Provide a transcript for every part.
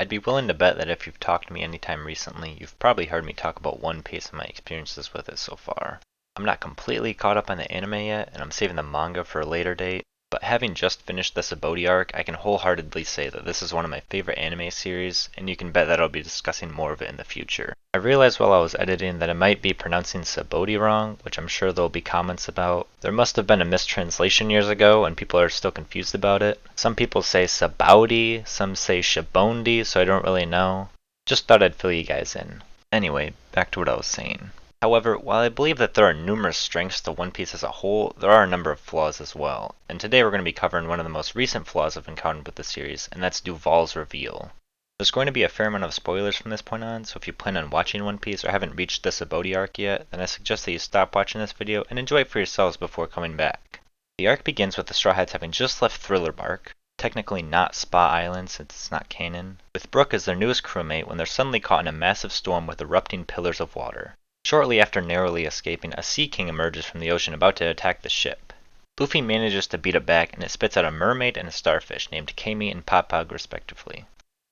I'd be willing to bet that if you've talked to me anytime recently, you've probably heard me talk about One Piece and my experiences with it so far. I'm not completely caught up on the anime yet, and I'm saving the manga for a later date, but having just finished the Sabaody arc, I can wholeheartedly say that this is one of my favorite anime series, and you can bet that I'll be discussing more of it in the future. I realized while I was editing that I might be pronouncing Sabaody wrong, which I'm sure there'll be comments about. There must have been a mistranslation years ago, and people are still confused about it. Some people say Sabaody, some say Shabondi, so I don't really know. Just thought I'd fill you guys in. Anyway, back to what I was saying. However, while I believe that there are numerous strengths to One Piece as a whole, there are a number of flaws as well, and today we're going to be covering one of the most recent flaws I've encountered with the series, and that's Duval's reveal. There's going to be a fair amount of spoilers from this point on, so if you plan on watching One Piece or haven't reached the Sabaody arc yet, then I suggest that you stop watching this video and enjoy it for yourselves before coming back. The arc begins with the Straw Hats having just left Thriller Bark, technically not Spa Island since it's not canon, with Brook as their newest crewmate when they're suddenly caught in a massive storm with erupting pillars of water. Shortly after narrowly escaping, a Sea King emerges from the ocean about to attack the ship. Luffy manages to beat it back, and it spits out a mermaid and a starfish named Kami and Papag respectively.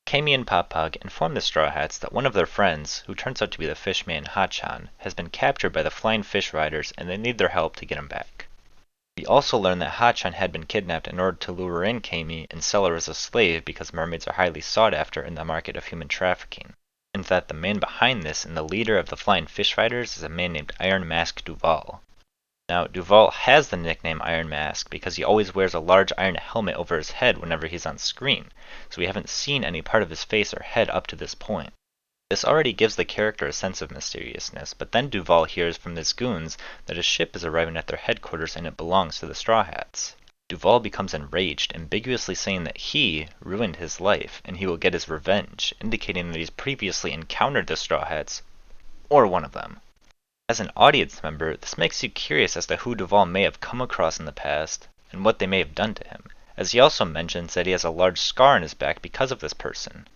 Kami and Papag inform the Straw Hats that one of their friends, who turns out to be the fishman Hachan, has been captured by the Flying Fish Riders and they need their help to get him back. We also learn that Hachan had been kidnapped in order to lure in Kami and sell her as a slave because mermaids are highly sought after in the market of human trafficking, and that the man behind this and the leader of the Flying Fish Riders is a man named Iron Mask Duval. Now, Duval has the nickname Iron Mask because he always wears a large iron helmet over his head whenever he's on screen, so we haven't seen any part of his face or head up to this point. This already gives the character a sense of mysteriousness, but then Duval hears from his goons that a ship is arriving at their headquarters and it belongs to the Straw Hats. Duval becomes enraged, ambiguously saying that he ruined his life and he will get his revenge, indicating that he's previously encountered the Straw Hats, or one of them. As an audience member, this makes you curious as to who Duval may have come across in the past and what they may have done to him, as he also mentions that he has a large scar on his back because of this person.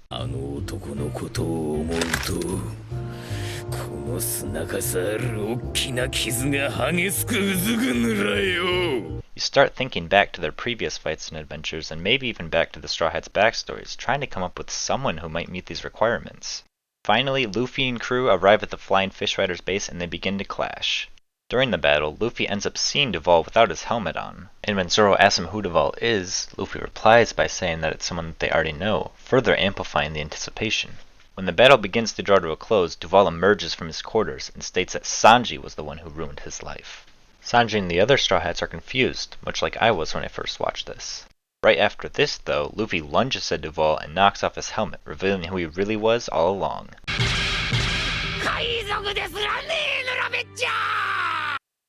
You start thinking back to their previous fights and adventures, and maybe even back to the Straw Hats' backstories, trying to come up with someone who might meet these requirements. Finally, Luffy and crew arrive at the Flying Fish Riders base and they begin to clash. During the battle, Luffy ends up seeing Duval without his helmet on, and when Zoro asks him who Duval is, Luffy replies by saying that it's someone that they already know, further amplifying the anticipation. When the battle begins to draw to a close, Duval emerges from his quarters and states that Sanji was the one who ruined his life. Sanji and the other Straw Hats are confused, much like I was when I first watched this. Right after this, though, Luffy lunges at Duval and knocks off his helmet, revealing who he really was all along.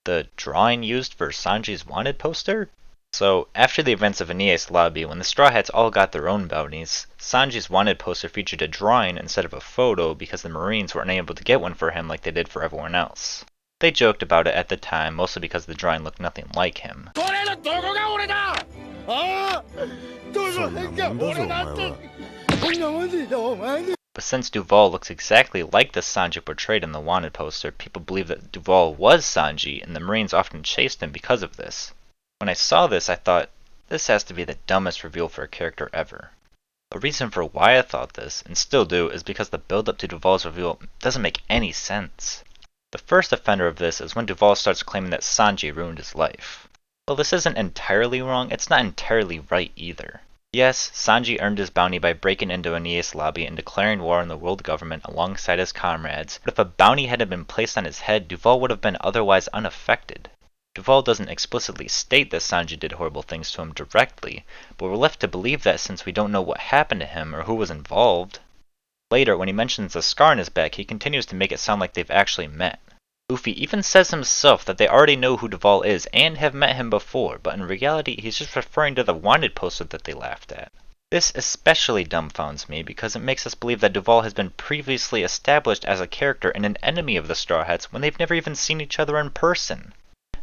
The drawing used for Sanji's wanted poster? So, after the events of Enies Lobby, when the Straw Hats all got their own bounties, Sanji's wanted poster featured a drawing instead of a photo because the Marines weren't able to get one for him like they did for everyone else. They joked about it at the time, mostly because the drawing looked nothing like him. But since Duval looks exactly like the Sanji portrayed in the wanted poster, people believe that Duval was Sanji, and the Marines often chased him because of this. When I saw this, I thought, this has to be the dumbest reveal for a character ever. The reason for why I thought this, and still do, is because the build-up to Duval's reveal doesn't make any sense. The first offender of this is when Duval starts claiming that Sanji ruined his life. Well, this isn't entirely wrong, it's not entirely right either. Yes, Sanji earned his bounty by breaking into Enies Lobby and declaring war on the world government alongside his comrades, but if a bounty hadn't been placed on his head, Duval would have been otherwise unaffected. Duval doesn't explicitly state that Sanji did horrible things to him directly, but we're left to believe that since we don't know what happened to him or who was involved. Later, when he mentions the scar on his back, he continues to make it sound like they've actually met. Luffy even says himself that they already know who Duval is and have met him before, but in reality he's just referring to the wanted poster that they laughed at. This especially dumbfounds me because it makes us believe that Duval has been previously established as a character and an enemy of the Straw Hats when they've never even seen each other in person.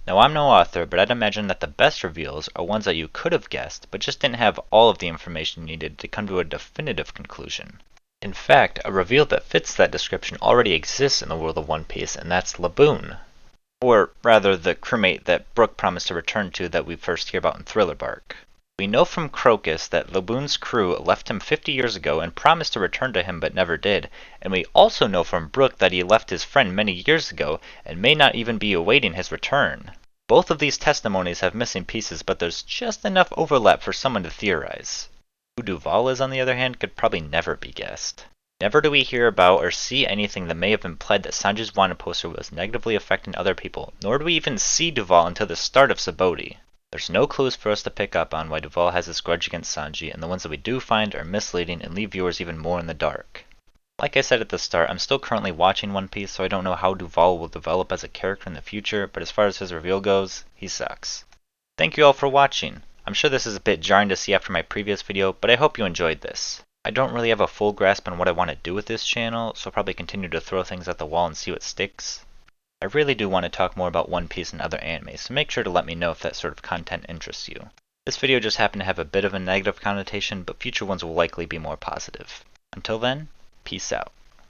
Now, I'm no author, but I'd imagine that the best reveals are ones that you could have guessed, but just didn't have all of the information needed to come to a definitive conclusion. In fact, a reveal that fits that description already exists in the world of One Piece, and that's Laboon. Or rather, the crewmate that Brook promised to return to that we first hear about in Thriller Bark. We know from Crocus that Laboon's crew left him 50 years ago and promised to return to him but never did, and we also know from Brooke that he left his friend many years ago and may not even be awaiting his return. Both of these testimonies have missing pieces, but there's just enough overlap for someone to theorize. Who Duval is, on the other hand, could probably never be guessed. Never do we hear about or see anything that may have implied that Sanji's wanted poster was negatively affecting other people, nor do we even see Duval until the start of Subodhi. There's no clues for us to pick up on why Duval has this grudge against Sanji, and the ones that we do find are misleading and leave viewers even more in the dark. Like I said at the start, I'm still currently watching One Piece, so I don't know how Duval will develop as a character in the future, but as far as his reveal goes, he sucks. Thank you all for watching. I'm sure this is a bit jarring to see after my previous video, but I hope you enjoyed this. I don't really have a full grasp on what I want to do with this channel, so I'll probably continue to throw things at the wall and see what sticks. I really do want to talk more about One Piece and other animes, so make sure to let me know if that sort of content interests you. This video just happened to have a bit of a negative connotation, but future ones will likely be more positive. Until then, peace out.